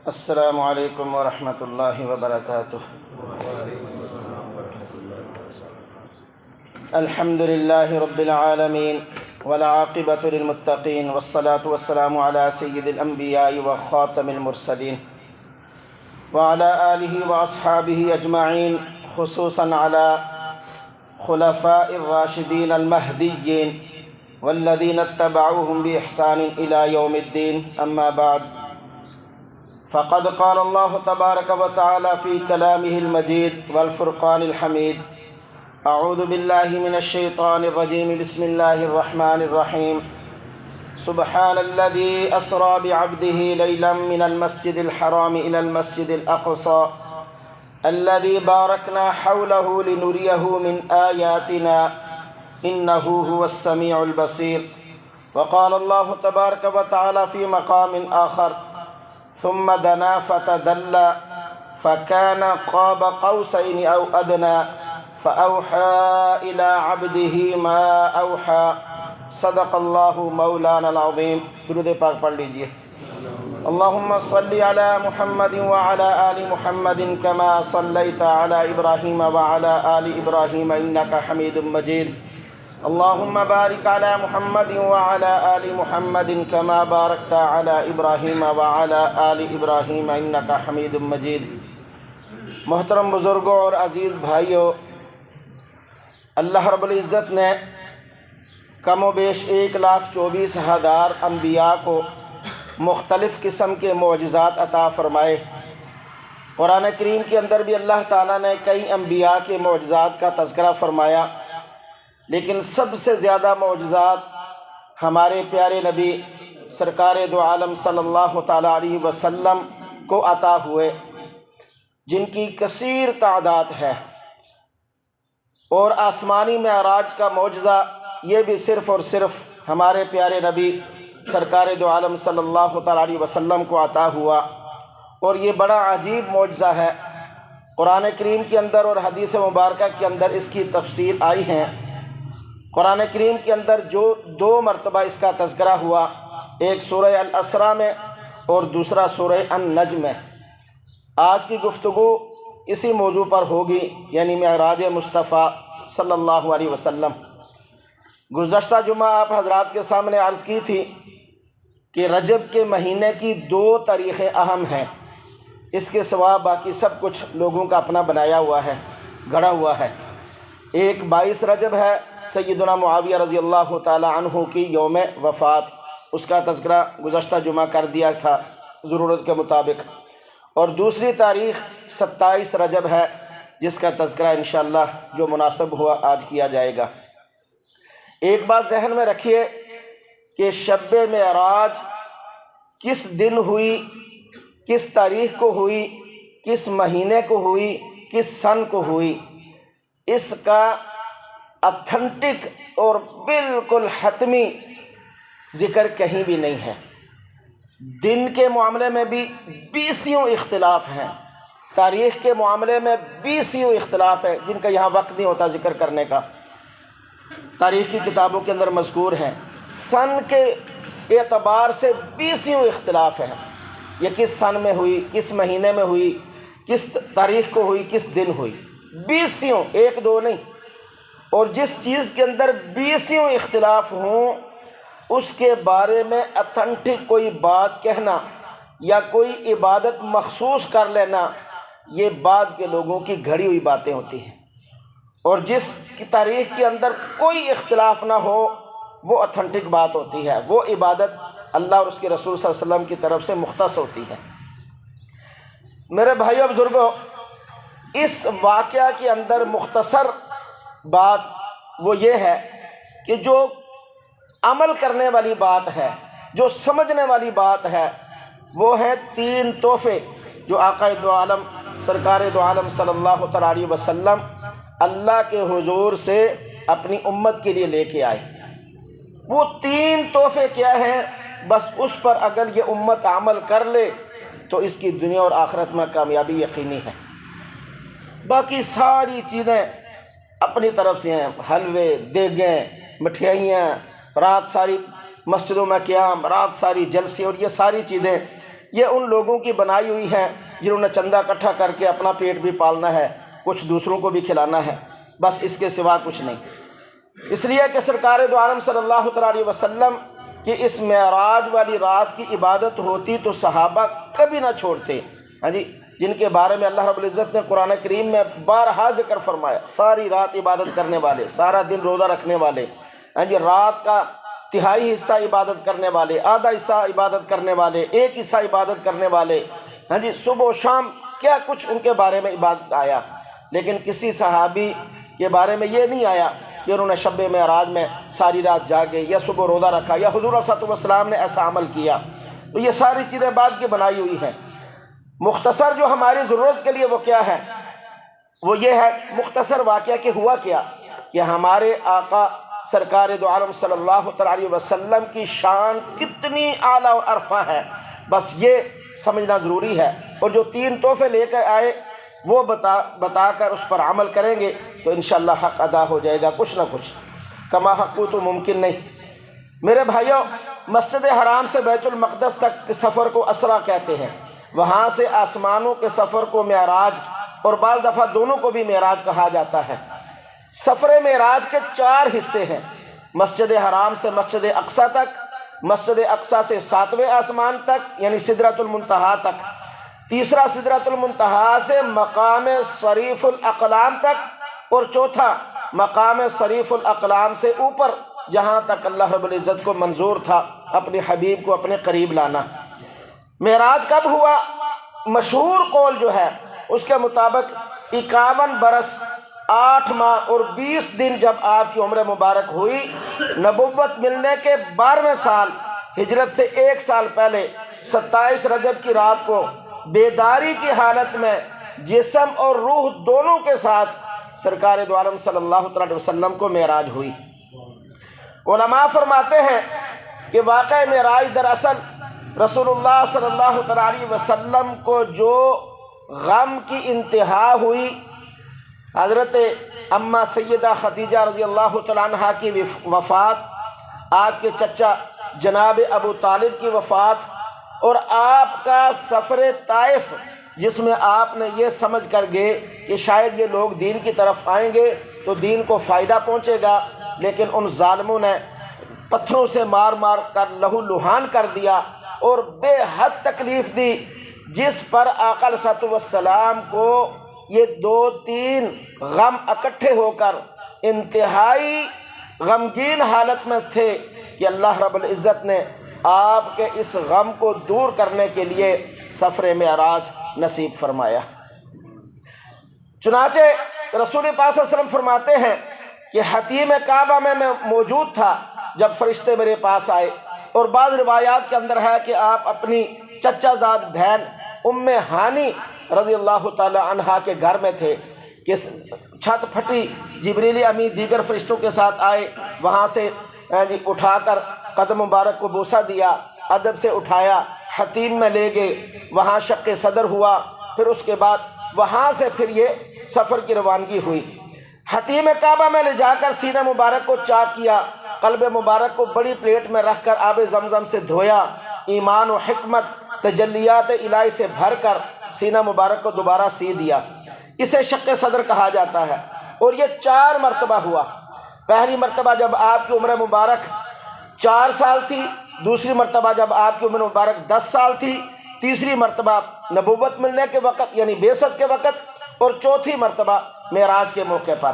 السلام علیکم ورحمۃ اللہ وبرکاتہ۔ الحمد للہ رب العالمین والعاقبۃ للمتقین والصلاة والسلام علی سید الانبیاء وخاتم المرسلین وعلی آلہ واصحابہ اجمعین، خصوصاً علی خلفاء الراشدین المہدیین والذین اتبعوهم بإحسان إلى یوم الدین، اما بعد فقد قال الله تبارك وتعالى في كلامه المجيد والفرقان الحميد: أعوذ بالله من الشيطان الرجيم، بسم الله الرحمن الرحيم. سبحان الذي أسرى بعبده ليلا من المسجد الحرام إلى المسجد الأقصى الذي باركنا حوله لنريه من آياتنا إنه هو السميع البصير. وقال الله تبارك وتعالى في مقام آخر: ثم دنا فتدلى فكان قاب قوسين أو أدنى فأوحى إلى عبده ما أوحى. صدق اللہ مولانا العظیم. درود پاک پڑھ لیجئے. اللہم صلی علی محمد وعلی آل محمد كما صلیت علی ابراہیم وعلی آل ابراہیم انک حمید مجید. اللہم بارک علی محمد وعلی آل محمد كما بارکت علی ابراہیم وعلی آل ابراہیم انک حمید مجید. محترم بزرگوں اور عزیز بھائیوں، اللہ رب العزت نے کم و بیش 1,24,000 انبیاء کو مختلف قسم کے معجزات عطا فرمائے. قرآن کریم کے اندر بھی اللہ تعالیٰ نے کئی انبیاء کے معجزات کا تذکرہ فرمایا، لیکن سب سے زیادہ معجزات ہمارے پیارے نبی سرکار دو عالم صلی اللہ تعالیٰ علیہ وسلم کو عطا ہوئے، جن کی کثیر تعداد ہے. اور آسمانی معراج کا معجزہ یہ بھی صرف اور صرف ہمارے پیارے نبی سرکار دو عالم صلی اللہ تعالیٰ علیہ وسلم کو عطا ہوا، اور یہ بڑا عجیب معجزہ ہے. قرآن کریم کے اندر اور حدیث مبارکہ کے اندر اس کی تفصیل آئی ہیں. قرآن کریم کے اندر جو 2 مرتبہ اس کا تذکرہ ہوا، ایک سورہ الاسراء میں اور دوسرا سورہ النجم میں. آج کی گفتگو اسی موضوع پر ہوگی، یعنی معراج مصطفیٰ صلی اللہ علیہ وسلم. گزشتہ جمعہ آپ حضرات کے سامنے عرض کی تھی کہ رجب کے مہینے کی 2 تاریخیں اہم ہیں. اس کے سوا باقی سب کچھ لوگوں کا اپنا بنایا ہوا ہے، گھڑا ہوا ہے. ایک 22 رجب ہے، سیدنا معاویہ رضی اللہ تعالی عنہ کی یوم وفات. اس کا تذکرہ گزشتہ جمعہ کر دیا تھا ضرورت کے مطابق. اور دوسری تاریخ 27 رجب ہے، جس کا تذکرہ انشاءاللہ جو مناسب ہوا آج کیا جائے گا. ایک بات ذہن میں رکھیے کہ شب معراج کس دن ہوئی، کس تاریخ کو ہوئی، کس مہینے کو ہوئی، کس سن کو ہوئی، اس کا اتھنٹک اور بالکل حتمی ذکر کہیں بھی نہیں ہے. دن کے معاملے میں بھی 20 اختلاف ہیں، تاریخ کے معاملے میں 20 اختلاف ہیں، جن کا یہاں وقت نہیں ہوتا ذکر کرنے کا. تاریخ کی کتابوں کے اندر مذکور ہیں. سن کے اعتبار سے 20 اختلاف ہیں. یہ کس سن میں ہوئی، کس مہینے میں ہوئی، کس تاریخ کو ہوئی، کس دن ہوئی. 20، 1 2 نہیں. اور جس چیز کے اندر 20 اختلاف ہوں، اس کے بارے میں اتھنٹک کوئی بات کہنا یا کوئی عبادت مخصوص کر لینا، یہ بعد کے لوگوں کی گھڑی ہوئی باتیں ہوتی ہیں. اور جس کی تاریخ کے اندر کوئی اختلاف نہ ہو، وہ اتھنٹک بات ہوتی ہے، وہ عبادت اللہ اور اس کے رسول صلی اللہ علیہ وسلم کی طرف سے مختص ہوتی ہے. میرے بھائیو بزرگوں، اس واقعہ کے اندر مختصر بات وہ یہ ہے کہ جو عمل کرنے والی بات ہے، جو سمجھنے والی بات ہے، وہ ہیں 3 تحفے جو آقا دو عالم سرکار دو عالم صلی اللہ تعالیٰ علیہ وسلم اللہ کے حضور سے اپنی امت کے لیے لے کے آئے. وہ 3 تحفے کیا ہیں؟ بس اس پر اگر یہ امت عمل کر لے تو اس کی دنیا اور آخرت میں کامیابی یقینی ہے. باقی ساری چیزیں اپنی طرف سے ہیں، حلوے، دیگیں، مٹھائیاں، رات ساری مسجدوں میں قیام، رات ساری جلسے، اور یہ ساری چیزیں یہ ان لوگوں کی بنائی ہوئی ہیں جنہوں نے چندہ اکٹھا کر کے اپنا پیٹ بھی پالنا ہے، کچھ دوسروں کو بھی کھلانا ہے، بس اس کے سوا کچھ نہیں۔ اس لیے کہ سرکار دو عالم صلی اللہ تعالیٰ علیہ وسلم کی اس معراج والی رات کی عبادت ہوتی تو صحابہ کبھی نہ چھوڑتے، ہاں جی، جن کے بارے میں اللہ رب العزت نے قرآن کریم میں بارہا ذکر فرمایا، ساری رات عبادت کرنے والے، سارا دن روزہ رکھنے والے، ہاں جی، رات کا تہائی حصہ عبادت کرنے والے، آدھا حصہ عبادت کرنے والے، ایک حصہ عبادت کرنے والے، ہاں جی، صبح و شام کیا کچھ ان کے بارے میں عبادت آیا، لیکن کسی صحابی کے بارے میں یہ نہیں آیا کہ انہوں نے شب معراج میں ساری رات جاگے یا صبح روزہ رکھا یا حضور صلی اللہ علیہ وسلم نے ایسا عمل کیا۔ تو یہ ساری چیزیں بعد کی بنائی ہوئی ہیں۔ مختصر جو ہماری ضرورت کے لیے وہ کیا ہے، وہ یہ ہے مختصر واقعہ کہ ہوا کیا کہ ہمارے آقا سرکار دو عالم صلی اللہ تعالیٰ علیہ وسلم کی شان کتنی اعلیٰ اور عرفہ ہے، بس یہ سمجھنا ضروری ہے۔ اور جو 3 تحفے لے کر آئے وہ بتا کر اس پر عمل کریں گے تو انشاءاللہ حق ادا ہو جائے گا، کچھ نہ کچھ، کما حق تو ممکن نہیں۔ میرے بھائیوں، مسجد حرام سے بیت المقدس تک کے سفر کو اسرا کہتے ہیں، وہاں سے آسمانوں کے سفر کو معراج، اور بعض دفعہ دونوں کو بھی معراج کہا جاتا ہے۔ سفر معراج کے 4 حصے ہیں، مسجد حرام سے مسجد اقصیٰ تک، مسجد اقصیٰ سے 7ویں آسمان تک یعنی سدرۃ المنتہا تک، تیسرا سدرۃ المنتہا سے مقام صریف الاقلام تک، اور چوتھا مقام صریف الاقلام سے اوپر جہاں تک اللہ رب العزت کو منظور تھا اپنے حبیب کو اپنے قریب لانا۔ معراج کب ہوا؟ مشہور قول جو ہے اس کے مطابق 51 برس 8 ماہ اور 20 دن جب آپ کی عمر مبارک ہوئی، نبوت ملنے کے 12ویں سال، ہجرت سے 1 سال پہلے 27 رجب کی رات کو بیداری کی حالت میں جسم اور روح دونوں کے ساتھ سرکار دو عالم صلی اللہ علیہ وسلم کو معراج ہوئی۔ علماء فرماتے ہیں کہ واقعہ معراج دراصل رسول اللہ صلی اللہ علیہ وسلم کو جو غم کی انتہا ہوئی، حضرت اماں سیدہ خدیجہ رضی اللہ تعالیٰ عنہ کی وفات، آپ کے چچا جناب ابو طالب کی وفات، اور آپ کا سفر طائف جس میں آپ نے یہ سمجھ کر گئے کہ شاید یہ لوگ دین کی طرف آئیں گے تو دین کو فائدہ پہنچے گا، لیکن ان ظالموں نے پتھروں سے مار مار کر لہو لہان کر دیا اور بے حد تکلیف دی، جس پر آقا علیہ السلام کو یہ 2-3 غم اکٹھے ہو کر انتہائی غمگین حالت میں تھے کہ اللہ رب العزت نے آپ کے اس غم کو دور کرنے کے لیے سفر معراج نصیب فرمایا۔ چنانچہ رسول پاک صلی اللہ علیہ وسلم فرماتے ہیں کہ حتیم کعبہ میں موجود تھا جب فرشتے میرے پاس آئے، اور بعض روایات کے اندر ہے کہ آپ اپنی چچا زاد بہن ام ہانی رضی اللہ تعالی عنہا کے گھر میں تھے کہ چھت پھٹی، جبریل امین دیگر فرشتوں کے ساتھ آئے، وہاں سے اٹھا کر قدم مبارک کو بوسہ دیا، ادب سے اٹھایا، حتیم میں لے گئے، وہاں شق صدر ہوا، پھر اس کے بعد وہاں سے پھر یہ سفر کی روانگی ہوئی۔ حتیم کعبہ میں لے جا کر سینہ مبارک کو چاک کیا، قلب مبارک کو بڑی پلیٹ میں رکھ کر آب زمزم سے دھویا، ایمان و حکمت تجلیات الہی سے بھر کر سینہ مبارک کو دوبارہ سی دیا۔ اسے شق صدر کہا جاتا ہے، اور یہ 4 مرتبہ ہوا۔ پہلی مرتبہ جب آپ کی عمر مبارک 4 سال تھی، دوسری مرتبہ جب آپ کی عمر مبارک 10 سال تھی، تیسری مرتبہ نبوت ملنے کے وقت یعنی بعثت کے وقت، اور چوتھی مرتبہ معراج کے موقع پر۔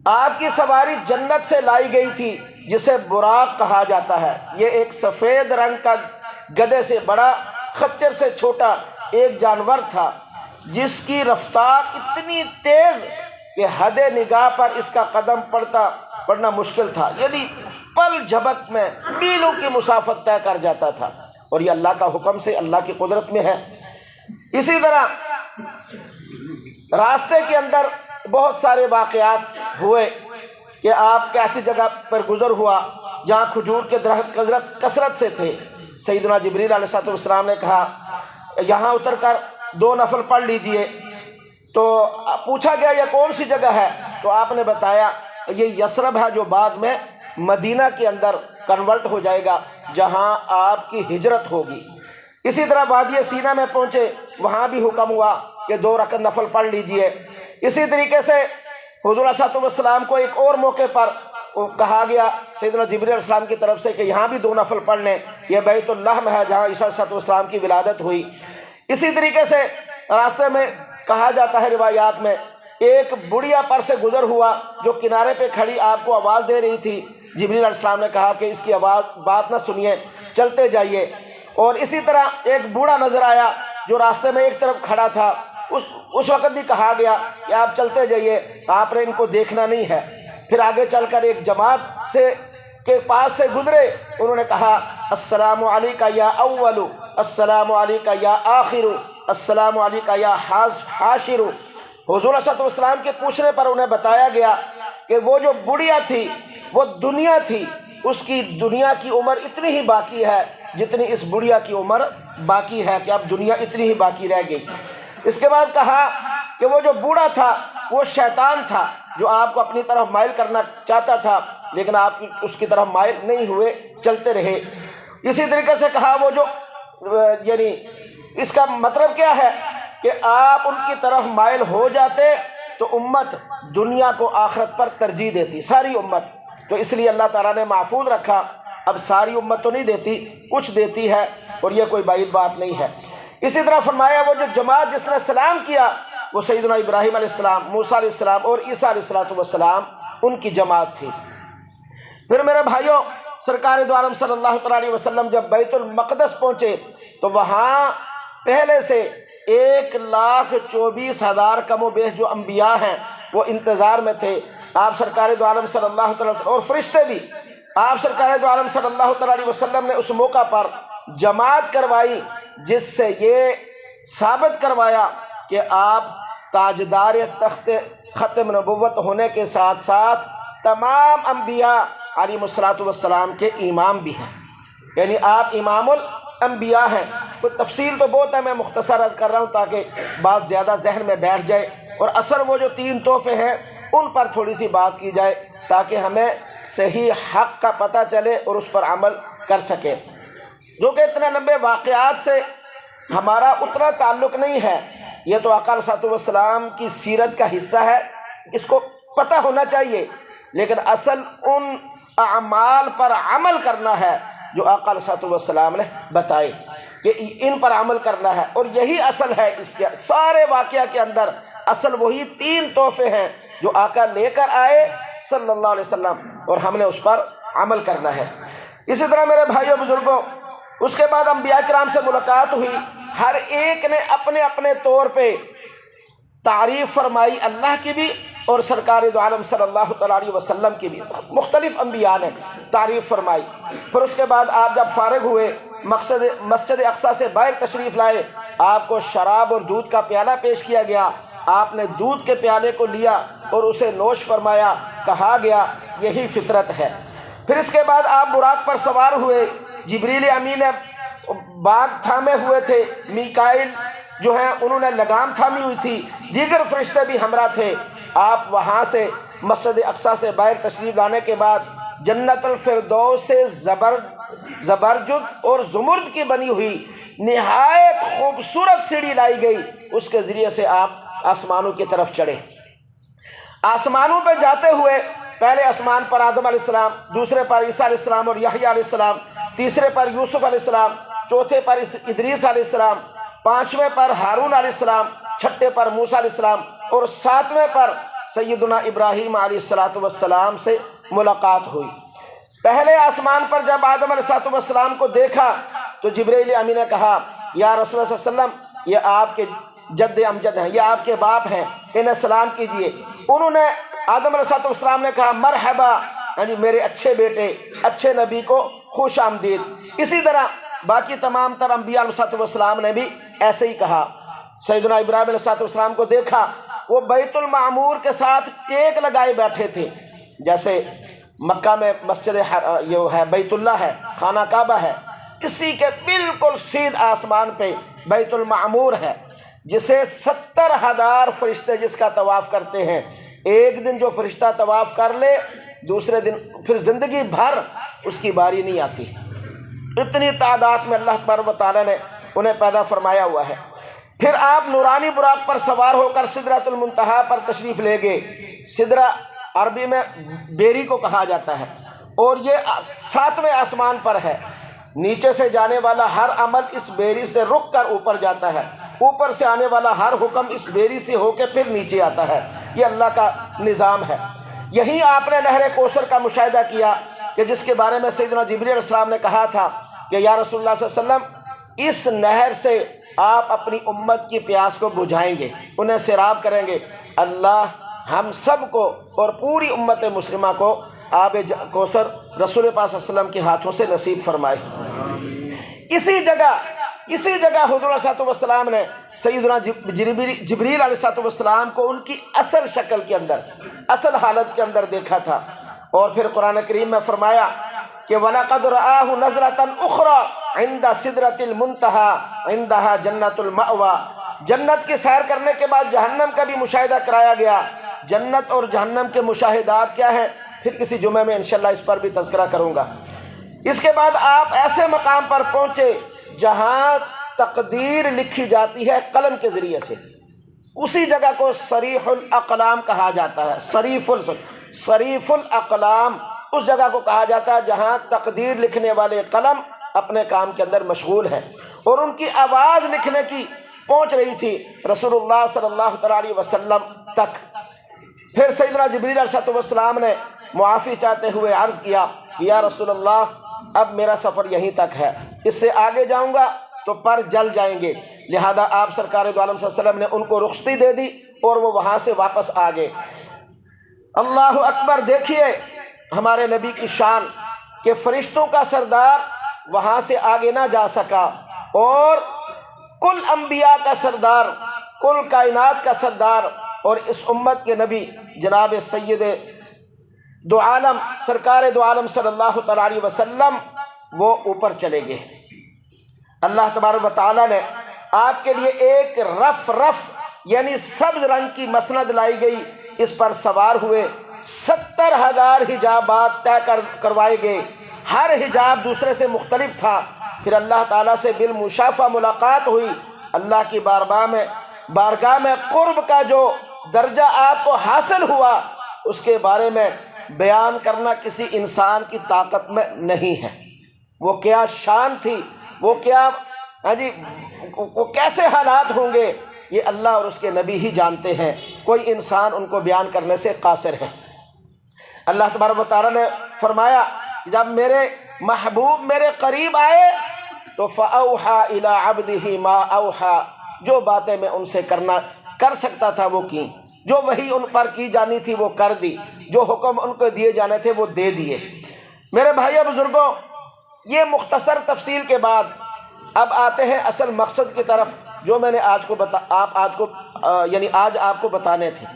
آپ کی سواری جنت سے لائی گئی تھی جسے براق کہا جاتا ہے۔ یہ ایک سفید رنگ کا گدھے سے بڑا، خچر سے چھوٹا ایک جانور تھا جس کی رفتار اتنی تیز کہ حد نگاہ پر اس کا قدم پڑنا مشکل تھا، یعنی پل جھپک میں میلوں کی مسافت طے کر جاتا تھا، اور یہ اللہ کا حکم سے اللہ کی قدرت میں ہے۔ اسی طرح راستے کے اندر بہت سارے واقعات ہوئے کہ آپ کے ایسی جگہ پر گزر ہوا جہاں کھجور کے درخت کثرت سے تھے۔ سیدنا جبریل علیہ السلام نے کہا یہاں اتر کر 2 نفل پڑھ لیجئے، تو پوچھا گیا یہ کون سی جگہ ہے؟ تو آپ نے بتایا یہ یثرب ہے جو بعد میں مدینہ کے اندر کنورٹ ہو جائے گا، جہاں آپ کی ہجرت ہوگی۔ اسی طرح وادی سینا میں پہنچے، وہاں بھی حکم ہوا کہ 2 رکعت نفل پڑھ لیجئے۔ اسی طریقے سے حضور علیہ الصلوۃ والسلام کو ایک اور موقع پر کہا گیا سیدنا جبریل علیہ السلام کی طرف سے کہ یہاں بھی 2 نفل پڑھ لیں، یہ بیت اللہ میں ہے جہاں عیسیٰ علیہ السلام کی ولادت ہوئی۔ اسی طریقے سے راستے میں کہا جاتا ہے روایات میں، ایک بڑھیا پر سے گزر ہوا جو کنارے پہ کھڑی آپ کو آواز دے رہی تھی، جبریل علیہ السلام نے کہا کہ اس کی بات نہ سنیے، چلتے جائیے۔ اور اسی طرح ایک بوڑھا نظر آیا جو راستے میں ایک طرف کھڑا تھا، اس وقت بھی کہا گیا کہ آپ چلتے جائیے، آپ نے ان کو دیکھنا نہیں ہے۔ پھر آگے چل کر ایک جماعت کے پاس سے گزرے، انہوں نے کہا السلام علیکہ یا اول، السلام علیکہ یا آخر، السلام علیکہ یا حاشر۔ حضور صلی اللہ علیہ وسلم کے پوچھنے پر انہیں بتایا گیا کہ وہ جو بڑھیا تھی وہ دنیا تھی، اس کی دنیا کی عمر اتنی ہی باقی ہے جتنی اس بڑھیا کی عمر باقی ہے، کہ اب دنیا اتنی ہی باقی رہ گئی۔ اس کے بعد کہا کہ وہ جو بوڑھا تھا وہ شیطان تھا جو آپ کو اپنی طرف مائل کرنا چاہتا تھا، لیکن آپ اس کی طرف مائل نہیں ہوئے، چلتے رہے۔ اسی طریقے سے کہا وہ جو یعنی اس کا مطلب کیا ہے کہ آپ ان کی طرف مائل ہو جاتے تو امت دنیا کو آخرت پر ترجیح دیتی، ساری امت، تو اس لیے اللہ تعالیٰ نے محفوظ رکھا۔ اب ساری امت تو نہیں دیتی، کچھ دیتی ہے، اور یہ کوئی بعید بات نہیں ہے۔ اسی طرح فرمایا وہ جو جماعت جس نے سلام کیا وہ سیدنا ابراہیم علیہ السلام، موسیٰ علیہ السلام اور عیسیٰ علیہ السلام ان کی جماعت تھی۔ پھر میرے بھائیوں، سرکار دو عالم صلی اللہ علیہ وسلم جب بیت المقدس پہنچے تو وہاں پہلے سے 1,24,000 کم و بیش جو انبیاء ہیں وہ انتظار میں تھے۔ آپ سرکار دو عالم صلی اللہ علیہ وسلم اور فرشتے بھی، آپ سرکار دو عالم صلی اللہ علیہ وسلم نے اس موقع پر جماعت کروائی جس سے یہ ثابت کروایا کہ آپ تاجدار تخت ختم نبوت ہونے کے ساتھ ساتھ تمام انبیاء علیہ السلام کے امام بھی ہیں، یعنی آپ امام الانبیاء ہیں۔ تو تفصیل تو بہت ہے، میں مختصر عرض کر رہا ہوں تاکہ بات زیادہ ذہن میں بیٹھ جائے، اور اثر وہ جو 3 تحفے ہیں ان پر تھوڑی سی بات کی جائے تاکہ ہمیں صحیح حق کا پتہ چلے اور اس پر عمل کر سکے، جو کہ اتنے لمبے واقعات سے ہمارا اتنا تعلق نہیں ہے۔ یہ تو آقا علیہ السلام کی سیرت کا حصہ ہے، اس کو پتہ ہونا چاہیے، لیکن اصل ان اعمال پر عمل کرنا ہے جو آقا علیہ السلام نے بتائے کہ ان پر عمل کرنا ہے، اور یہی اصل ہے۔ اس کے سارے واقعہ کے اندر اصل وہی 3 تحفے ہیں جو آقا لے کر آئے صلی اللہ علیہ وسلم، اور ہم نے اس پر عمل کرنا ہے۔ اسی طرح میرے بھائیوں بزرگوں، اس کے بعد انبیاء کرام سے ملاقات ہوئی، ہر ایک نے اپنے اپنے طور پہ تعریف فرمائی اللہ کی بھی اور سرکار دو عالم صلی اللہ علیہ وسلم کی بھی، مختلف انبیاء نے تعریف فرمائی۔ پھر اس کے بعد آپ جب فارغ ہوئے، مسجد اقصیٰ سے باہر تشریف لائے، آپ کو شراب اور دودھ کا پیالہ پیش کیا گیا، آپ نے دودھ کے پیالے کو لیا اور اسے نوش فرمایا، کہا گیا یہی فطرت ہے۔ پھر اس کے بعد آپ براق پر سوار ہوئے، جبریل امین باغ تھامے ہوئے تھے، میکائیل جو ہیں انہوں نے لگام تھامی ہوئی تھی، دیگر فرشتے بھی ہمراہ تھے۔ آپ وہاں سے مسجد اقصیٰ سے باہر تشریف لانے کے بعد جنت الفردوس سے زبرجد اور زمرد کی بنی ہوئی نہایت خوبصورت سیڑھی لائی گئی، اس کے ذریعے سے آپ آسمانوں کی طرف چڑھے۔ آسمانوں پہ جاتے ہوئے پہلے آسمان پر آدم علیہ السلام، دوسرے پر عیسیٰ علیہ السلام اور یحییٰ علیہ السلام، تیسرے پر یوسف علیہ السلام، چوتھے پر ادریس علیہ السلام، 5ویں پر ہارون علیہ السلام، 6 پر موسیٰ علیہ السلام، اور 7ویں پر سیدنا ابراہیم علیہ السلام سے ملاقات ہوئی۔ پہلے آسمان پر جب آدم علیہ السلام کو دیکھا تو جبرائیل امین نے کہا یا رسول اللہ صلی اللہ علیہ وسلم، یہ آپ کے جد امجد ہیں، یہ آپ کے باپ ہیں، انہیں سلام کیجئے۔ انہوں نے آدم علیہ السلام نے کہا مرحبا، یعنی میرے اچھے بیٹے، اچھے نبی کو خوش آمدید۔ اسی طرح باقی تمام تر انبیاء علیہ السلام نے بھی ایسے ہی کہا۔ سیدنا ابراہیم علیہ السلام کو دیکھا، وہ بیت المعمور کے ساتھ ٹیک لگائے بیٹھے تھے، جیسے مکہ میں مسجد یہ ہے بیت اللہ ہے، خانہ کعبہ ہے، اسی کے بالکل سیدھ آسمان پہ بیت المعمور ہے، جسے 70,000 فرشتے جس کا طواف کرتے ہیں۔ ایک دن جو فرشتہ طواف کر لے، دوسرے دن پھر زندگی بھر اس کی باری نہیں آتی۔ اتنی تعداد میں اللہ تبارک و تعالیٰ نے انہیں پیدا فرمایا ہوا ہے۔ پھر آپ نورانی براق پر سوار ہو کر سدرۃ المنتہا پر تشریف لے گئے۔ سدرہ عربی میں بیری کو کہا جاتا ہے، اور یہ 7ویں آسمان پر ہے۔ نیچے سے جانے والا ہر عمل اس بیری سے رک کر اوپر جاتا ہے، اوپر سے آنے والا ہر حکم اس بیری سے ہو کے پھر نیچے آتا ہے۔ یہ اللہ کا نظام ہے۔ یہیں آپ نے نہر کوثر کا مشاہدہ کیا کہ جس کے بارے میں سیدنا جبریل علیہ السلام نے کہا تھا کہ یا رسول اللہ صلی اللہ علیہ وسلم، اس نہر سے آپ اپنی امت کی پیاس کو بجھائیں گے، انہیں سیراب کریں گے۔ اللہ ہم سب کو اور پوری امت مسلمہ کو آب کوثر رسول پاک صلی اللہ علیہ وسلم کے ہاتھوں سے نصیب فرمائے۔ اسی جگہ حضور علیہ السلام نے سیدنا جبریل علیہ السلام کو ان کی اصل شکل کے اندر، اصل حالت کے اندر دیکھا تھا، اور پھر قرآن کریم میں فرمایا کہ وَلَقَدْ رَآهُ نَظْرَةً أُخْرَى عِنْدَ سِدْرَةِ الْمُنْتَهَى عِنْدَهَا جَنَّةُ الْمَأْوَى۔ جنت کی سیر کرنے کے بعد جہنم کا بھی مشاہدہ کرایا گیا۔ جنت اور جہنم کے مشاہدات کیا ہیں، پھر کسی جمعے میں انشاءاللہ اس پر بھی تذکرہ کروں گا۔ اس کے بعد آپ ایسے مقام پر پہنچے جہاں تقدیر لکھی جاتی ہے قلم کے ذریعے سے۔ اسی جگہ کو صریح الاقلام کہا جاتا ہے۔ صریف الاقلام اس جگہ کو کہا جاتا ہے جہاں تقدیر لکھنے والے قلم اپنے کام کے اندر مشغول ہیں، اور ان کی آواز لکھنے کی پہنچ رہی تھی رسول اللہ صلی اللہ علیہ وسلم تک۔ پھر سیدنا جبریل علیہ السلام نے معافی چاہتے ہوئے عرض کیا کہ یا رسول اللہ، اب میرا سفر یہیں تک ہے، اس سے آگے جاؤں گا تو پر جل جائیں گے، لہذا آپ سرکار دو عالم صلی اللہ علیہ وسلم نے ان کو رخصتی دے دی اور وہ وہاں سے واپس آ گئے۔ اللہ اکبر! دیکھیے ہمارے نبی کی شان کہ فرشتوں کا سردار وہاں سے آگے نہ جا سکا، اور کل انبیاء کا سردار، کل کائنات کا سردار اور اس امت کے نبی جناب سید دو عالم سرکار دو عالم صلی اللہ علیہ وسلم وہ اوپر چلے گئے۔ اللہ تبارک و تعالیٰ نے آپ کے لیے ایک رف یعنی سبز رنگ کی مسند لائی گئی، اس پر سوار ہوئے 70,000 حجابات طے کروائے گئے، ہر حجاب دوسرے سے مختلف تھا۔ پھر اللہ تعالیٰ سے بالمشافہ ملاقات ہوئی۔ اللہ کی بارگاہ میں قرب کا جو درجہ آپ کو حاصل ہوا، اس کے بارے میں بیان کرنا کسی انسان کی طاقت میں نہیں ہے۔ وہ کیا شان تھی، وہ کیسے حالات ہوں گے، یہ اللہ اور اس کے نبی ہی جانتے ہیں، کوئی انسان ان کو بیان کرنے سے قاصر ہے۔ اللہ تبارک و تعالیٰ نے فرمایا کہ جب میرے محبوب میرے قریب آئے تو فَأَوْحَى إِلَىٰ عَبْدِهِ مَا أَوْحَى، جو باتیں میں ان سے کر سکتا تھا وہ کی، جو وحی ان پر کی جانی تھی وہ کر دی، جو حکم ان کو دیے جانے تھے وہ دے دیے۔ میرے بھائیو بزرگوں، یہ مختصر تفصیل کے بعد اب آتے ہیں اصل مقصد کی طرف، جو میں نے آج آپ کو بتانے تھے،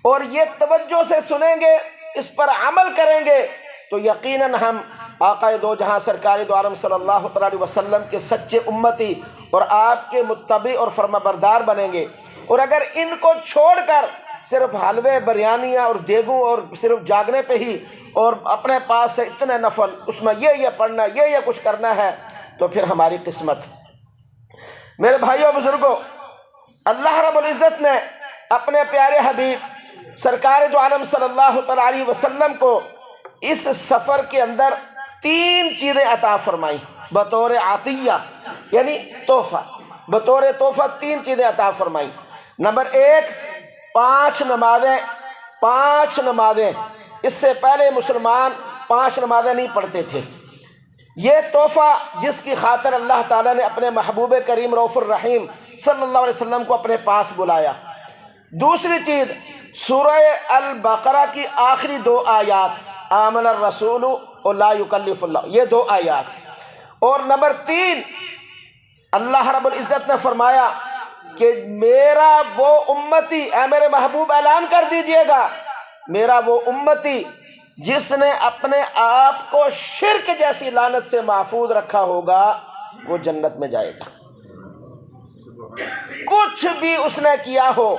اور یہ توجہ سے سنیں گے، اس پر عمل کریں گے تو یقیناً ہم آقا دو جہاں سرکار دو عالم صلی اللہ علیہ وسلم کے سچے امتی اور آپ کے متبع اور فرما بردار بنیں گے۔ اور اگر ان کو چھوڑ کر صرف حلوے بریانیاں اور دیگوں اور صرف جاگنے پہ ہی اور اپنے پاس سے اتنے نفل اس میں یہ پڑھنا یہ کچھ کرنا ہے تو پھر ہماری قسمت۔ میرے بھائیوں بزرگوں، اللہ رب العزت نے اپنے پیارے حبیب سرکار دو عالم صلی اللہ علیہ وسلم کو اس سفر کے اندر 3 چیزیں عطا فرمائی بطور عطیہ، یعنی تحفہ، بطور تحفہ 3 چیزیں عطا فرمائی۔ نمبر 1، 5 نمازیں۔ اس سے پہلے مسلمان 5 نمازیں نہیں پڑھتے تھے۔ یہ تحفہ جس کی خاطر اللہ تعالیٰ نے اپنے محبوب کریم رؤوف الرحیم صلی اللہ علیہ وسلم کو اپنے پاس بلایا۔ دوسری چیز، سورہ البقرہ کی آخری 2 آیات، آمن الرسول لا یکلف اللہ، یہ 2 آیات۔ اور نمبر 3، اللہ رب العزت نے فرمایا کہ میرا وہ امتی، اے میرے محبوب اعلان کر دیجئے گا، میرا وہ امتی جس نے اپنے آپ کو شرک جیسی لعنت سے محفوظ رکھا ہوگا وہ جنت میں جائے گا۔ کچھ بھی اس نے کیا ہو،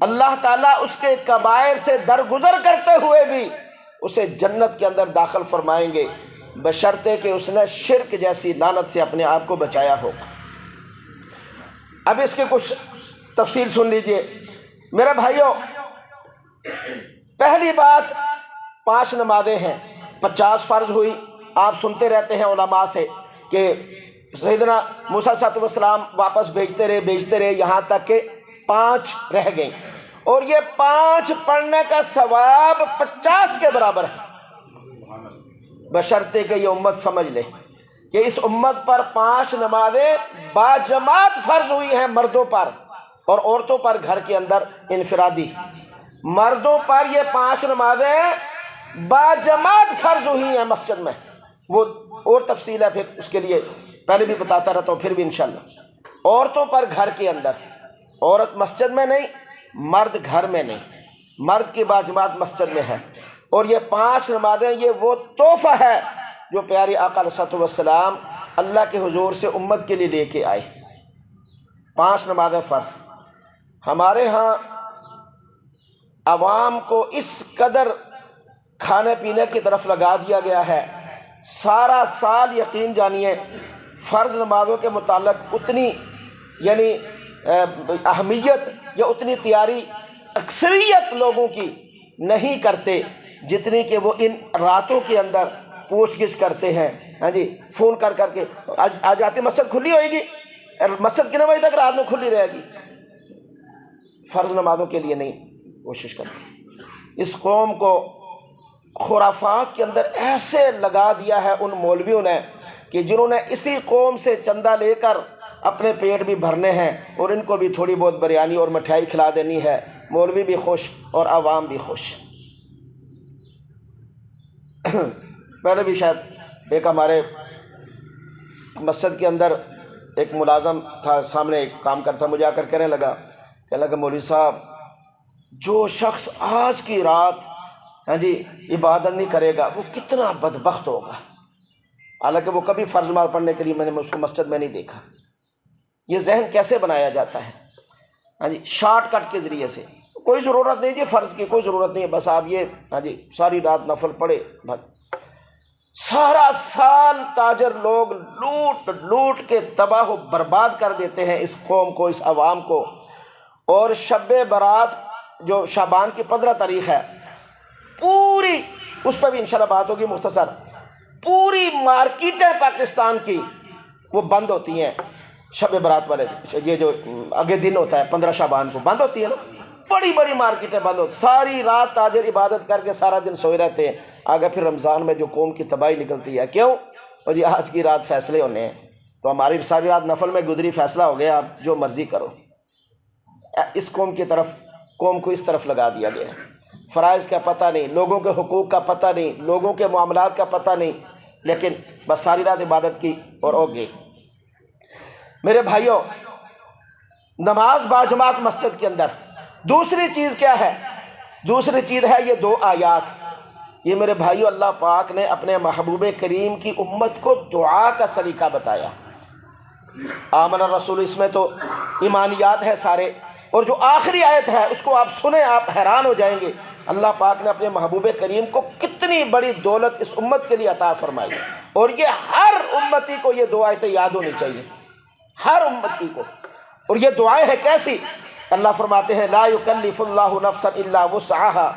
اللہ تعالیٰ اس کے کبائر سے درگزر کرتے ہوئے بھی اسے جنت کے اندر داخل فرمائیں گے، بشرطے کہ اس نے شرک جیسی لعنت سے اپنے آپ کو بچایا ہوگا۔ اب اس کی کچھ تفصیل سن لیجئے میرے بھائیوں۔ پہلی بات 5 نمازیں ہیں، 50 فرض ہوئی۔ آپ سنتے رہتے ہیں علماء سے کہ سیدنا موسیٰ علیہ السلام واپس بھیجتے رہے یہاں تک کہ 5 رہ گئیں، اور یہ 5 پڑھنے کا ثواب 50 کے برابر ہے، بشرطے کہ یہ امت سمجھ لے کہ اس امت پر 5 نمازیں باجماعت فرض ہوئی ہیں، مردوں پر اور عورتوں پر گھر کے اندر انفرادی۔ مردوں پر یہ 5 نمازیں باجماعت فرض ہوئی ہیں مسجد میں، وہ اور تفصیل ہے، پھر اس کے لیے پہلے بھی بتاتا رہتا ہوں، پھر بھی انشاءاللہ۔ عورتوں پر گھر کے اندر، عورت مسجد میں نہیں، مرد گھر میں نہیں، مرد کی باجماعت مسجد میں ہے۔ اور یہ 5 نمازیں یہ وہ تحفہ ہے جو پیارے آقا علیہ السلام اللہ کے حضور سے امت کے لیے لے کے آئے۔ 5 نمازیں فرض۔ ہمارے ہاں عوام کو اس قدر کھانے پینے کی طرف لگا دیا گیا ہے، سارا سال یقین جانیے فرض نمازوں کے متعلق اتنی یعنی اہمیت یا اتنی تیاری اکثریت لوگوں کی نہیں کرتے جتنی کہ وہ ان راتوں کے اندر پوچھ گچھ کرتے ہیں۔ ہاں جی، فون کر کے آج رات مسجد کھلی ہوئے گی، مسجد کتنے بجے تک رات میں کھلی رہے گی؟ فرض نمازوں کے لیے نہیں کوشش کرتے۔ اس قوم کو خرافات کے اندر ایسے لگا دیا ہے ان مولویوں نے کہ جنہوں نے اسی قوم سے چندہ لے کر اپنے پیٹ بھی بھرنے ہیں اور ان کو بھی تھوڑی بہت بریانی اور مٹھائی کھلا دینی ہے، مولوی بھی خوش اور عوام بھی خوش۔ پہلے بھی شاید ایک ہمارے مسجد کے اندر ایک ملازم تھا، سامنے ایک کام کرتا، مجھے آ کر کہنے لگا مولوی صاحب جو شخص آج کی رات ہاں جی عبادت نہیں کرے گا وہ کتنا بدبخت ہوگا۔ حالانکہ وہ کبھی فرض نماز پڑھنے کے لیے میں نے اس کو مسجد میں نہیں دیکھا۔ یہ ذہن کیسے بنایا جاتا ہے؟ ہاں جی، شارٹ کٹ کے ذریعے سے۔ کوئی ضرورت نہیں جی فرض کی، کوئی ضرورت نہیں ہے، بس آپ یہ ہاں جی ساری رات نفل پڑھے۔ سارا سال تاجر لوگ لوٹ کے تباہ و برباد کر دیتے ہیں اس قوم کو، اس عوام کو۔ اور شب برات جو شعبان کی 15 تاریخ ہے، پوری اس پہ بھی انشاءاللہ بات ہوگی مختصر، پوری مارکیٹیں پاکستان کی وہ بند ہوتی ہیں شب برات والے، یہ جو اگلے دن ہوتا ہے 15 شعبان کو بند ہوتی ہے نا، بڑی بڑی مارکیٹیں بند ہوتی، ساری رات تاجر عبادت کر کے سارا دن سوئے رہتے ہیں۔ آگے پھر رمضان میں جو قوم کی تباہی نکلتی ہے، کیوں؟ اور جی آج کی رات فیصلے ہونے ہیں، تو ہماری ساری رات نفل میں گزری، فیصلہ ہو گیا، آپ جو مرضی کرو۔ اس قوم کی طرف، قوم کو اس طرف لگا دیا گیا ہے۔ فرائض کا پتہ نہیں، لوگوں کے حقوق کا پتہ نہیں، لوگوں کے معاملات کا پتہ نہیں، لیکن بس ساری رات عبادت کی اور ہو گئی۔ میرے بھائیوں، نماز باجماعت مسجد کے اندر۔ دوسری چیز کیا ہے؟ دوسری چیز ہے یہ 2 آیات۔ یہ میرے بھائیوں اللہ پاک نے اپنے محبوب کریم کی امت کو دعا کا سلیقہ بتایا۔ آمن الرسول، اس میں تو ایمانیات ہے سارے، اور جو آخری آیت ہے اس کو آپ سنیں، آپ حیران ہو جائیں گے اللہ پاک نے اپنے محبوب کریم کو کتنی بڑی دولت اس امت کے لیے عطا فرمائی۔ اور یہ ہر امتی کو یہ 2 آیتیں یاد ہونی چاہیے، ہر امتی کو۔ اور یہ دعائیں ہیں کیسی؟ اللہ فرماتے ہیں لا یکلف اللہ نفسا الا وسعها،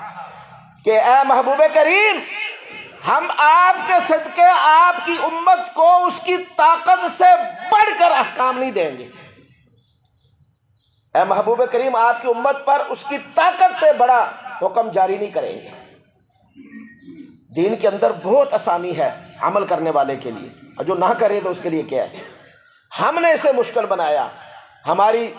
کہ اے محبوب کریم ہم آپ کے صدقے آپ کی امت کو اس کی طاقت سے بڑھ کر احکام نہیں دیں گے۔ اے محبوب کریم آپ کی امت پر اس کی طاقت سے بڑا حکم جاری نہیں کریں گے۔ دین کے اندر بہت آسانی ہے عمل کرنے والے کے لیے، اور جو نہ کرے تو اس کے لیے کیا ہے؟ ہم نے اسے مشکل بنایا۔ ہماری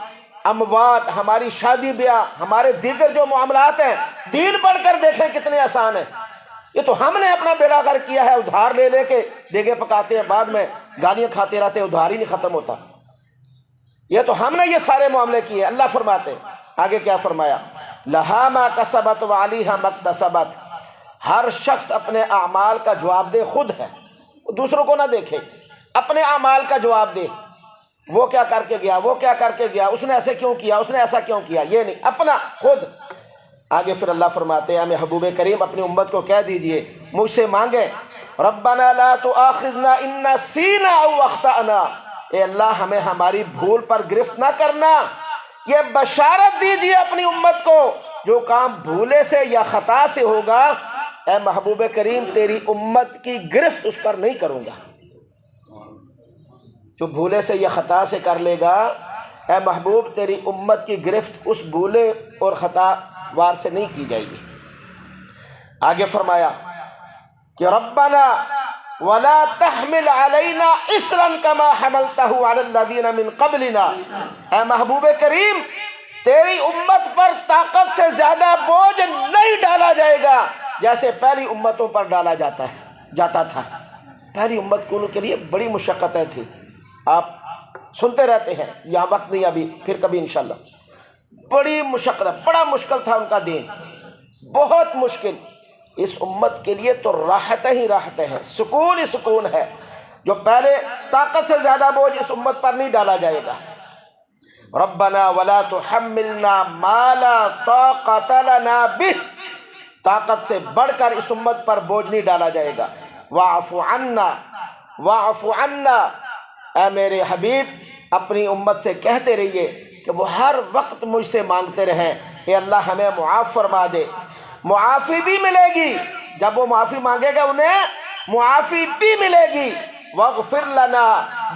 اموات، ہماری شادی بیاہ، ہمارے دیگر جو معاملات ہیں، دین پڑھ کر دیکھیں کتنے آسان ہیں۔ یہ تو ہم نے اپنا بیڑا غرق کیا ہے، ادھار لے کے دیگے پکاتے ہیں، بعد میں گالیاں کھاتے رہتے ہیں، ادھار ہی نہیں ختم ہوتا۔ یہ تو ہم نے یہ سارے معاملے کیے۔ اللہ فرماتے آگے کیا فرمایا؟ لہا ما کسبت وعلیہا ما اکتسبت، ہر شخص اپنے اعمال کا جواب دے خود ہے، دوسروں کو نہ دیکھے، اپنے اعمال کا جواب دے۔ وہ کیا کر کے گیا، وہ کیا کر کے گیا، اس نے ایسے کیوں کیا، اس نے ایسا کیوں کیا، یہ نہیں، اپنا خود۔ آگے پھر اللہ فرماتے ہیں محبوب کریم اپنی امت کو کہہ دیجئے، مجھ سے مانگیں ربنا لا تؤاخذنا ان نسینا او اخطأنا، اے اللہ ہمیں ہماری بھول پر گرفت نہ کرنا۔ یہ بشارت دیجیے اپنی امت کو، جو کام بھولے سے یا خطا سے ہوگا اے محبوب کریم تیری امت کی گرفت اس پر نہیں کروں گا۔ جو بھولے سے یا خطا سے کر لے گا اے محبوب تیری امت کی گرفت اس بھولے اور خطا وار سے نہیں کی جائے گی۔ آگے فرمایا کہ ربنا ولا تحمل علینا اصرا کما حملته علی الذین من قبلنا، اے محبوب کریم تیری امت پر طاقت سے زیادہ بوجھ نہیں ڈالا جائے گا جیسے پہلی امتوں پر ڈالا جاتا تھا۔ پہلی امت کو کے لیے بڑی مشقتیں تھیں، آپ سنتے رہتے ہیں، یہاں وقت نہیں ابھی، پھر کبھی انشاءاللہ۔ بڑی مشقت، بڑا مشکل تھا ان کا دین، بہت مشکل۔ اس امت کے لیے تو راحتیں ہی راحتیں ہیں، سکون ہی سکون ہے، جو پہلے طاقت سے زیادہ بوجھ اس امت پر نہیں ڈالا جائے گا۔ ربنا ولا تحملنا ما لا طاقت لنا به، طاقت سے بڑھ کر اس امت پر بوجھ نہیں ڈالا جائے گا۔ واعف عنا واعف عنا، اے میرے حبیب اپنی امت سے کہتے رہیے کہ وہ ہر وقت مجھ سے مانگتے رہیں اے اللہ ہمیں معاف فرما دے۔ معافی بھی ملے گی، جب وہ معافی مانگے گا انہیں معافی بھی ملے گی۔ واغفر لنا،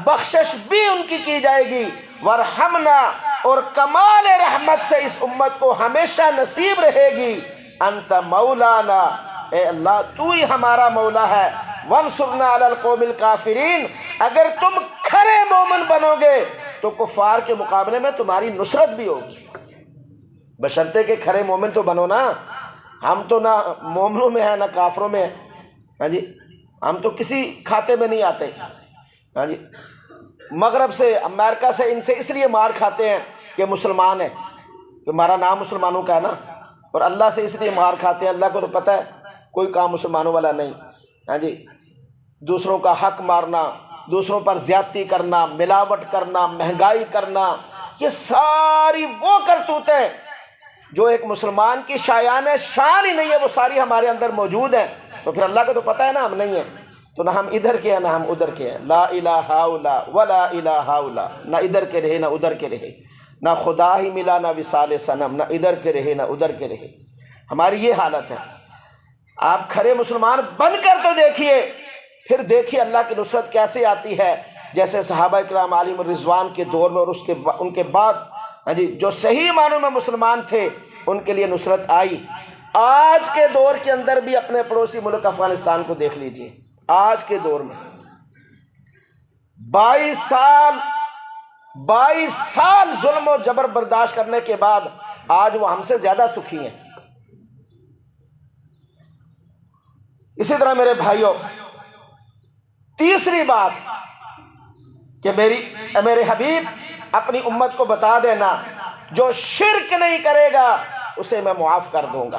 بخشش بھی ان کی جائے گی۔ وارحمنا، اور کمال رحمت سے اس امت کو ہمیشہ نصیب رہے گی۔ انت مولانا، اے اللہ تو ہی ہمارا مولا ہے۔ وانصرنا علی القوم الکافرین، اگر تم کھرے مومن بنو گے تو کفار کے مقابلے میں تمہاری نصرت بھی ہوگی، بشرطے کہ کھرے مومن تو بنو نا۔ ہم تو نہ مومنوں میں ہیں نہ کافروں میں ہیں، ہاں جی، ہم تو کسی کھاتے میں نہیں آتے، ہاں جی۔ مغرب سے، امریکہ سے، ان سے اس لیے مار کھاتے ہیں کہ مسلمان ہیں، کہ ہمارا نام مسلمانوں کا ہے نا، اور اللہ سے اس لیے مار کھاتے ہیں، اللہ کو تو پتہ ہے کوئی کام مسلمانوں والا نہیں، ہاں جی۔ دوسروں کا حق مارنا، دوسروں پر زیادتی کرنا، ملاوٹ کرنا، مہنگائی کرنا، یہ ساری وہ کرتوتیں جو ایک مسلمان کی شایان شان ہی نہیں ہے، وہ ساری ہمارے اندر موجود ہیں۔ تو پھر اللہ کو تو پتہ ہے نا ہم نہیں ہیں، تو نہ ہم ادھر کے ہیں نہ ہم ادھر کے ہیں۔ لا الہ الا ولا الہ الا، نہ ادھر کے رہے نہ ادھر کے رہے، نہ خدا ہی ملا نہ وصال صنم، نہ ادھر کے رہے نہ ادھر کے رہے، ہماری یہ حالت ہے۔ آپ کھرے مسلمان بن کر تو دیکھیے، پھر دیکھیے اللہ کی نصرت کیسے آتی ہے، جیسے صحابہ کرام علیہم الرضوان کے دور میں اور ان کے بعد، ہاں جی، جو صحیح معنوں میں مسلمان تھے ان کے لیے نصرت آئی۔ آج کے دور کے اندر بھی اپنے پڑوسی ملک افغانستان کو دیکھ لیجئے، آج کے دور میں 22 سال ظلم و جبر برداشت کرنے کے بعد آج وہ ہم سے زیادہ سکھی ہیں۔ اسی طرح میرے بھائیوں، تیسری بات کہ میرے حبیب اپنی امت کو بتا دینا، جو شرک نہیں کرے گا اسے میں معاف کر دوں گا،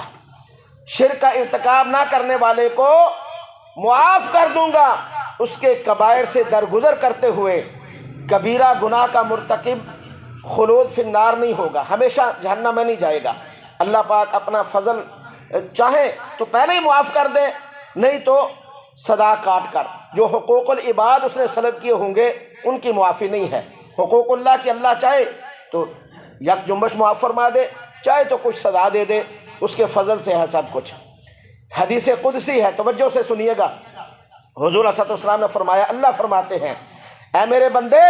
شرک کا ارتکاب نہ کرنے والے کو معاف کر دوں گا، اس کے کبائر سے درگزر کرتے ہوئے کبیرہ گناہ کا مرتکب خلود فی النار نہیں ہوگا، ہمیشہ جہنم میں نہیں جائے گا۔ اللہ پاک اپنا فضل چاہے تو پہلے ہی معاف کر دے، نہیں تو صدا کاٹ کر جو حقوق العباد اس نے سلب کیے ہوں گے ان کی معافی نہیں ہے۔ حقوق اللہ کی اللہ چاہے تو یک جنبش معاف فرما دے، چاہے تو کچھ سزا دے دے، اس کے فضل سے ہے سب کچھ۔ حدیث قدسی ہے، توجہ سے سنیے گا، حضور صلی اللہ علیہ وسلم نے فرمایا، اللہ فرماتے ہیں اے میرے بندے،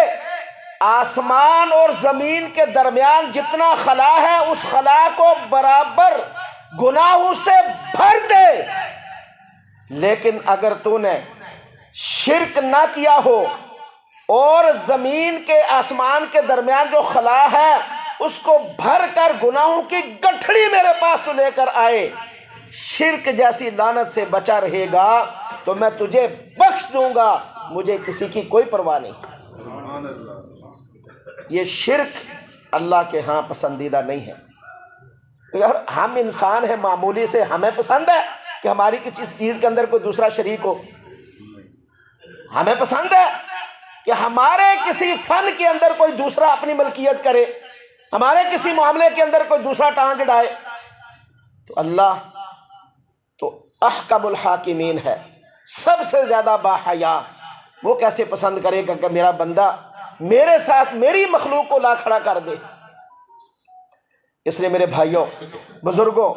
آسمان اور زمین کے درمیان جتنا خلا ہے اس خلا کو برابر گناہوں سے بھر دے، لیکن اگر تو نے شرک نہ کیا ہو اور زمین کے آسمان کے درمیان جو خلا ہے اس کو بھر کر گناہوں کی گٹھڑی میرے پاس تو لے کر آئے، شرک جیسی لعنت سے بچا رہے گا تو میں تجھے بخش دوں گا، مجھے کسی کی کوئی پرواہ نہیں۔ یہ شرک اللہ کے ہاں پسندیدہ نہیں ہے۔ یار ہم انسان ہیں معمولی سے، ہمیں پسند ہے کہ ہماری کسی چیز کے اندر کوئی دوسرا شریک ہو، ہمیں پسند ہے کہ ہمارے کسی فن کے اندر کوئی دوسرا اپنی ملکیت کرے، ہمارے کسی معاملے کے اندر کوئی دوسرا ٹانگ ڈائے۔ تو اللہ تو احکم الحاکمین ہے، سب سے زیادہ باحیا، وہ کیسے پسند کرے گا کہ میرا بندہ میرے ساتھ میری مخلوق کو لا کھڑا کر دے۔ اس لیے میرے بھائیوں بزرگوں،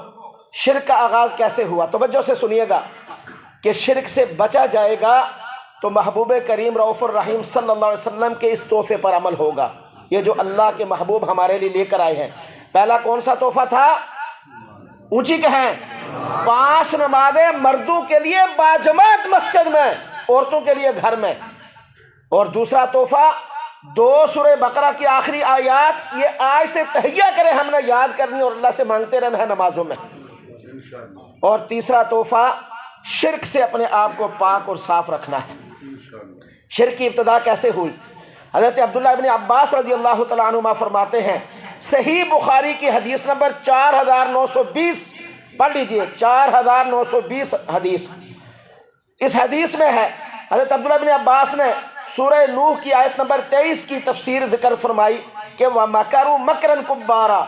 شرک کا آغاز کیسے ہوا؟ توجہ سے سنیے گا کہ شرک سے بچا جائے گا تو محبوب کریم رؤوف الرحیم صلی اللہ علیہ وسلم کے اس تحفے پر عمل ہوگا، یہ جو اللہ کے محبوب ہمارے لیے لے کر آئے ہیں۔ پہلا کون سا تحفہ تھا؟ اونچی کہیں، 5 نمازیں مردوں کے لیے باجماعت مسجد میں، عورتوں کے لیے گھر میں۔ اور دوسرا تحفہ 2 سورہ بقرہ کی آخری آیات، یہ آج سے تہیہ کرے ہم نے یاد کرنی اور اللہ سے مانگتے رہنا ہے نمازوں میں۔ اور تیسرا تحفہ شرک سے اپنے آپ کو پاک اور صاف رکھنا ہے۔ شرک کی ابتدا کیسے ہوئی؟ حضرت عبداللہ ابن عباس رضی اللہ تعالیٰ عنہما فرماتے ہیں، صحیح بخاری کی حدیث نمبر 4920 پڑھ لیجئے، 4920 حدیث۔ اس حدیث میں ہے حضرت عبداللہ ابن عباس نے سورہ نوح کی آیت نمبر 23 کی تفسیر ذکر فرمائی کہ وَمَكَرُوا مَكْرًا كُبَّارًا،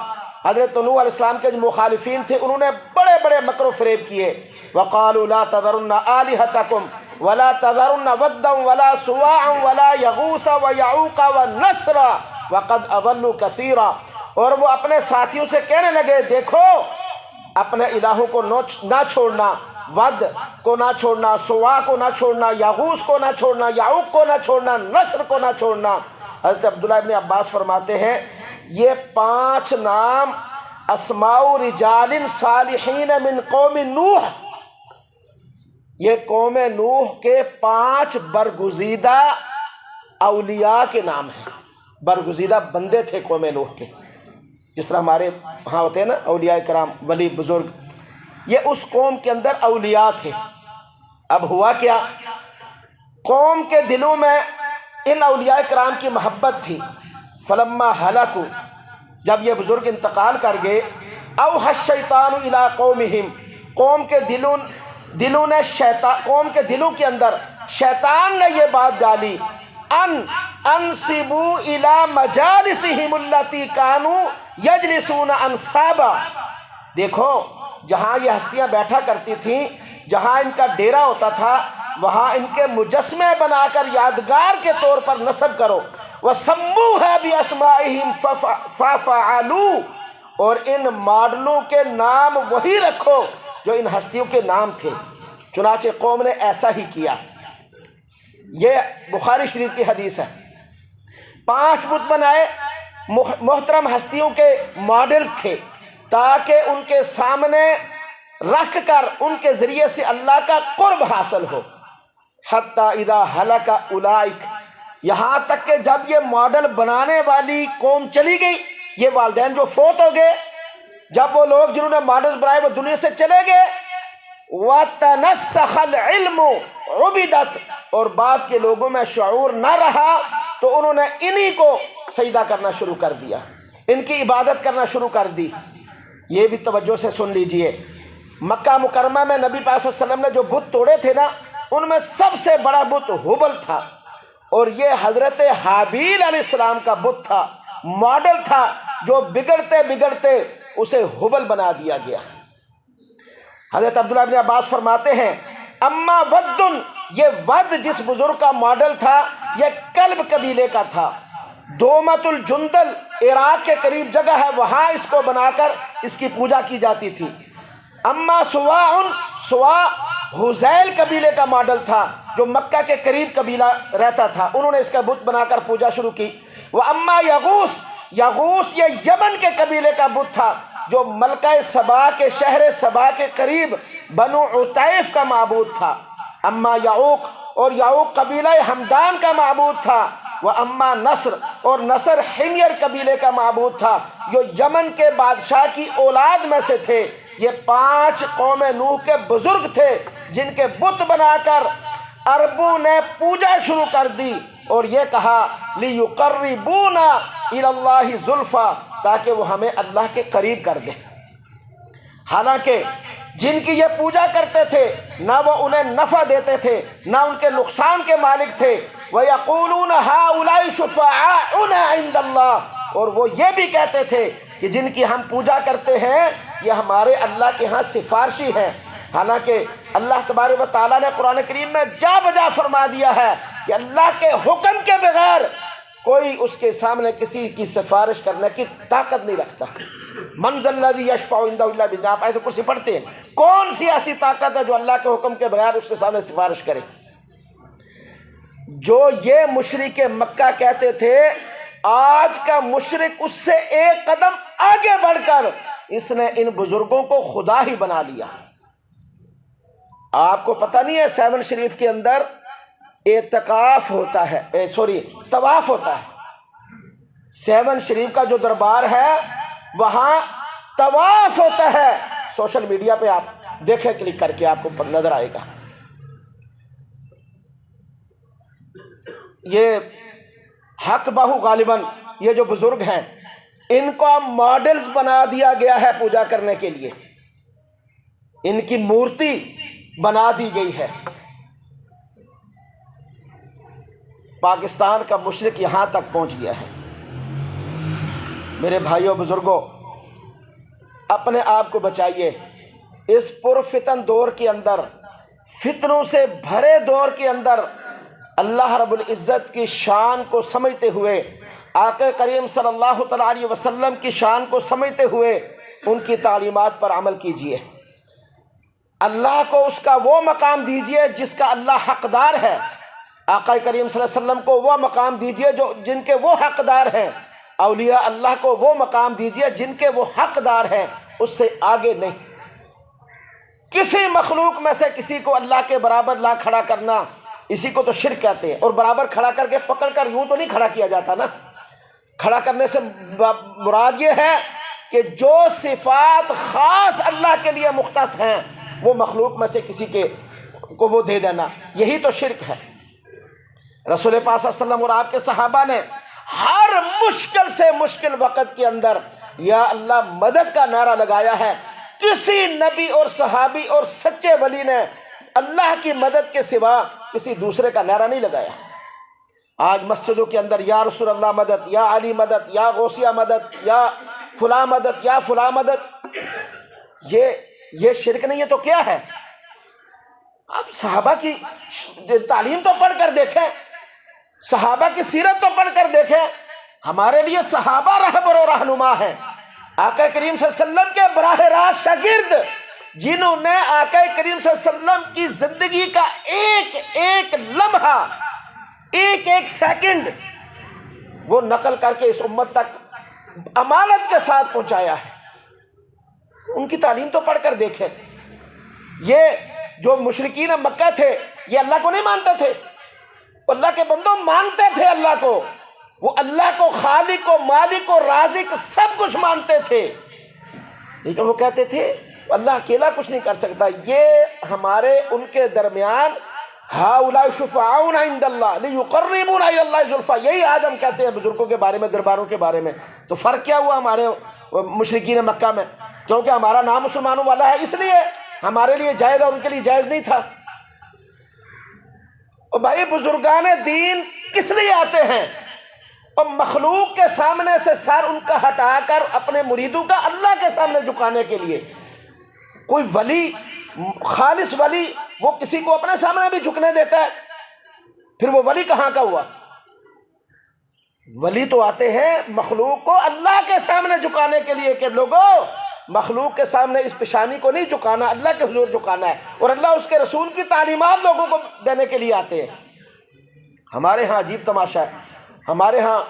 حضرت نوح علیہ السلام کے جو مخالفین تھے انہوں نے بڑے بڑے مکر و فریب کیے۔ وَقَالُوا لَا تَذَرُنَّ آلِهَتَكُمْ وَلَا تَذَرُنَّ وَدًّا وَلَا سُوَاعًا وَلَا يَغُوثَ وَيَعُوقَ وَنَسْرًا وَقَدْ أَضَلُّوا كَثِيرًا، اور وہ اپنے ساتھیوں سے کہنے لگے دیکھو اپنے الہوں کو نہ چھوڑنا، ود کو نہ چھوڑنا، سوا کو نہ چھوڑنا، یغوث کو نہ چھوڑنا، یعوق کو نہ چھوڑنا، نصر کو نہ چھوڑنا۔ حضرت عبداللہ ابن عباس فرماتے ہیں یہ 5 نام اسماء رجال صالحین من قوم نوح، یہ قوم نوح کے 5 برگزیدہ اولیاء کے نام ہیں، برگزیدہ بندے تھے قوم نوح کے، جس طرح ہمارے ہاں ہوتے ہیں نا اولیاء کرام، ولی بزرگ، یہ اس قوم کے اندر اولیاء تھے۔ اب ہوا کیا، قوم کے دلوں میں ان اولیاء کرام کی محبت تھی۔ فلما ہلاکو، جب یہ بزرگ انتقال کر گئے، اوحى الشیطان الی قومہم، قوم کے دلوں کے اندر شیطان نے یہ بات ڈالی، انصبوا الی مجالسہم التی کانوا یجلسون انصابا، دیکھو جہاں یہ ہستیاں بیٹھا کرتی تھیں، جہاں ان کا ڈیرا ہوتا تھا، وہاں ان کے مجسمے بنا کر یادگار کے طور پر نصب کرو۔ وَسَمُّوهَا بِأَسْمَائِهِمْ فَفَعَلُوا، اور ان ماڈلوں کے نام وہی رکھو جو ان ہستیوں کے نام تھے، چنانچہ قوم نے ایسا ہی کیا۔ یہ بخاری شریف کی حدیث ہے۔ 5 بت بنائے، محترم ہستیوں کے ماڈلز تھے، تاکہ ان کے سامنے رکھ کر ان کے ذریعے سے اللہ کا قرب حاصل ہو۔ حتی اذا ہلک اولئک، یہاں تک کہ جب یہ ماڈل بنانے والی قوم چلی گئی، یہ والدین جو فوت ہو گئے، جب وہ لوگ جنہوں نے ماڈلز بنائے وہ دنیا سے چلے گئے، وَتَنَسَّخَ الْعِلْمُ عُبِدَتْ، اور بعد کے لوگوں میں شعور نہ رہا تو انہوں نے انہی کو سجدہ کرنا شروع کر دیا، ان کی عبادت کرنا شروع کر دی۔ یہ بھی توجہ سے سن لیجئے، مکہ مکرمہ میں نبی پاک صلی اللہ علیہ وسلم نے جو بت توڑے تھے نا، ان میں سب سے بڑا بت ہبل تھا، اور یہ حضرت حابیل علیہ السلام کا بت تھا، ماڈل تھا، جو بگڑتے بگڑتے اسے ہبل بنا دیا گیا۔ حضرت عبداللہ ابن عباس فرماتے ہیں اما ودن، یہ ود جس بزرگ کا ماڈل تھا یہ کلب قبیلے کا تھا، دومت الجندل عراق کے قریب جگہ ہے، وہاں اس کو بنا کر اس کی پوجا کی جاتی تھی۔ اما سوا حزیل قبیلے کا ماڈل تھا، جو مکہ کے قریب قبیلہ رہتا تھا، انہوں نے اس کا بت بنا کر پوجا شروع کی۔ واما یغوث یہ یمن کے قبیلے کا بت تھا، جو ملکہ سبا کے شہر سبا کے قریب بنو عطیف کا معبود تھا۔ اما یعوق، اور یعوق قبیلہ ہمدان کا معبود تھا۔ واما نصر، اور نصر حمیر قبیلے کا معبود تھا، جو یمن کے بادشاہ کی اولاد میں سے تھے۔ یہ 5 قوم نوح کے بزرگ تھے جن کے بت بنا کر عربوں نے پوجا شروع کر دی، اور یہ کہا لِيُقَرِّبُونَا إِلَى اللَّهِ زُلْفَىٰ، تاکہ وہ ہمیں اللہ کے قریب کر دے۔ حالانکہ جن کی یہ پوجا کرتے تھے نہ وہ انہیں نفع دیتے تھے نہ ان کے نقصان کے مالک تھے۔ وَيَقُولُونَ هَٰؤُلَاءِ شُفَعَاؤُنَا عِندَ اللَّهِ، اور وہ یہ بھی کہتے تھے کہ جن کی ہم پوجا کرتے ہیں یہ ہمارے اللہ کے ہاں سفارشی ہیں۔ حالانکہ اللہ تبارک و تعالیٰ نے قرآن کریم میں جا بجا فرما دیا ہے کہ اللہ کے حکم کے بغیر کوئی اس کے سامنے کسی کی سفارش کرنے کی طاقت نہیں رکھتا۔ من ذا الذی یشفع عنده الا باذنہ، آپ آیت کرسی پڑھتے ہیں، کون سی ایسی طاقت ہے جو اللہ کے حکم کے بغیر اس کے سامنے سفارش کرے؟ جو یہ مشرک مکہ کہتے تھے، آج کا مشرک اس سے ایک قدم آگے بڑھ کر اس نے ان بزرگوں کو خدا ہی بنا لیا۔ آپ کو پتہ نہیں ہے سیون شریف کے اندر اعتکاف ہوتا ہے، طواف ہوتا ہے۔ سیون شریف کا جو دربار ہے وہاں طواف ہوتا ہے۔ سوشل میڈیا پہ آپ دیکھیں، کلک کر کے آپ کو نظر آئے گا۔ یہ حق بہو غالباً یہ جو بزرگ ہیں ان کو ماڈلز بنا دیا گیا ہے پوجا کرنے کے لیے، ان کی مورتی بنا دی گئی ہے۔ پاکستان کا مشرق یہاں تک پہنچ گیا ہے۔ میرے بھائیوں بزرگوں، اپنے آپ کو بچائیے۔ اس پرفتن دور کے اندر، فتنوں سے بھرے دور کے اندر، اللہ رب العزت کی شان کو سمجھتے ہوئے، آقا کریم صلی اللہ تعالیٰ علیہ وسلم کی شان کو سمجھتے ہوئے ان کی تعلیمات پر عمل کیجیے۔ اللہ کو اس کا وہ مقام دیجیے جس کا اللہ حقدار ہے۔ آقا کریم صلی اللہ علیہ وسلم کو وہ مقام دیجیے جن کے وہ حقدار ہیں۔ اولیاء اللہ کو وہ مقام دیجیے جن کے وہ حقدار ہیں، اس سے آگے نہیں۔ کسی مخلوق میں سے کسی کو اللہ کے برابر لا کھڑا کرنا، اسی کو تو شرک کہتے ہیں۔ اور برابر کھڑا کر کے پکڑ کر یوں تو نہیں کھڑا کیا جاتا نا۔ کھڑا کرنے سے مراد یہ ہے کہ جو صفات خاص اللہ کے لیے مختص ہیں وہ مخلوق میں سے کسی کو وہ دے دینا، یہی تو شرک ہے۔ رسول پاک صلی اللہ علیہ وسلم اور آپ کے صحابہ نے ہر مشکل سے مشکل وقت کے اندر یا اللہ مدد کا نعرہ لگایا ہے۔ کسی نبی اور صحابی اور سچے ولی نے اللہ کی مدد کے سوا کسی دوسرے کا نعرہ نہیں لگایا۔ آج مسجدوں کے اندر یا رسول اللہ مدد، یا علی مدد، یا غوثیہ مدد، یا فلاں مدد، یا فلاں مدد، یہ شرک نہیں ہے تو کیا ہے؟ آپ صحابہ کی تعلیم تو پڑھ کر دیکھیں، صحابہ کی سیرت تو پڑھ کر دیکھیں۔ ہمارے لیے صحابہ رہبر و رہنما ہیں، آقا کریم صلی اللہ علیہ وسلم کے براہ راست شاگرد، جنہوں نے آقا کریم صلی اللہ علیہ وسلم کی زندگی کا ایک ایک لمحہ، ایک ایک سیکنڈ وہ نقل کر کے اس امت تک امانت کے ساتھ پہنچایا ہے۔ ان کی تعلیم تو پڑھ کر دیکھیں۔ یہ جو مشرکین مکہ تھے یہ اللہ کو نہیں مانتے تھے، اللہ کے بندوں مانتے تھے اللہ کو، وہ اللہ کو خالق و مالک و رازق سب کچھ مانتے تھے، لیکن وہ کہتے تھے اللہ اکیلا کچھ نہیں کر سکتا۔ یہ ہمارے ان کے درمیان ہؤلاء شفعاؤنا عند اللہ لیقربونا الی اللہ زلفیٰ، یہی آج ہم کہتے ہیں بزرگوں کے بارے میں، درباروں کے بارے میں۔ تو فرق کیا ہوا ہمارے مشرکین مکہ میں؟ کیونکہ ہمارا نام مسلمانوں والا ہے اس لیے ہمارے لیے جائز اور ان کے لیے جائز نہیں تھا۔ اور بھائی بزرگان دین کس لیے آتے ہیں؟ اور مخلوق کے سامنے سے سر ان کا ہٹا کر اپنے مریدوں کا اللہ کے سامنے جھکانے کے لیے۔ کوئی ولی، خالص ولی، وہ کسی کو اپنے سامنے بھی جھکنے دیتا ہے، پھر وہ ولی کہاں کا ہوا؟ ولی تو آتے ہیں مخلوق کو اللہ کے سامنے جھکانے کے لیے کہ لوگوں مخلوق کے سامنے اس پیشانی کو نہیں جھکانا، اللہ کے حضور جھکانا ہے، اور اللہ اس کے رسول کی تعلیمات لوگوں کو دینے کے لیے آتے ہیں۔ ہمارے ہاں عجیب تماشا ہے، ہمارے ہاں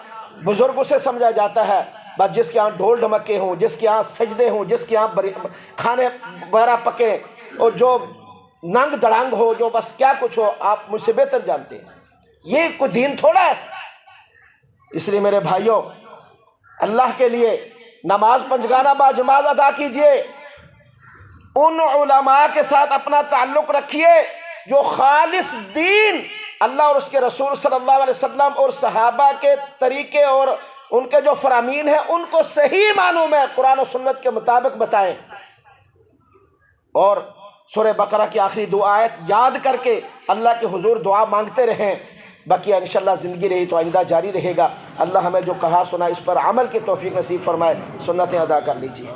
بزرگوں سے سمجھا جاتا ہے بس جس کے ہاں ڈھول ڈھمکے ہوں، جس کے ہاں سجدے ہوں، جس کے ہاں کھانے وغیرہ پکے، اور جو ننگ دڑنگ ہو، جو بس کیا کچھ ہو، آپ مجھ سے بہتر جانتے ہیں۔ یہ کوئی دین تھوڑا ہے۔ اس لیے میرے بھائیوں، اللہ کے لیے نماز پنجگانہ باجماعت ادا کیجئے، ان علماء کے ساتھ اپنا تعلق رکھیے جو خالص دین اللہ اور اس کے رسول صلی اللہ علیہ وسلم اور صحابہ کے طریقے اور ان کے جو فرامین ہیں ان کو صحیح معنوں میں قرآن و سنت کے مطابق بتائیں، اور سورہ بقرہ کی آخری 2 آیت یاد کر کے اللہ کے حضور دعا مانگتے رہیں۔ باقی انشاءاللہ زندگی رہی تو آئندہ جاری رہے گا۔ اللہ ہمیں جو کہا سنا اس پر عمل کی توفیق نصیب فرمائے۔ سنتیں ادا کر لیجیے۔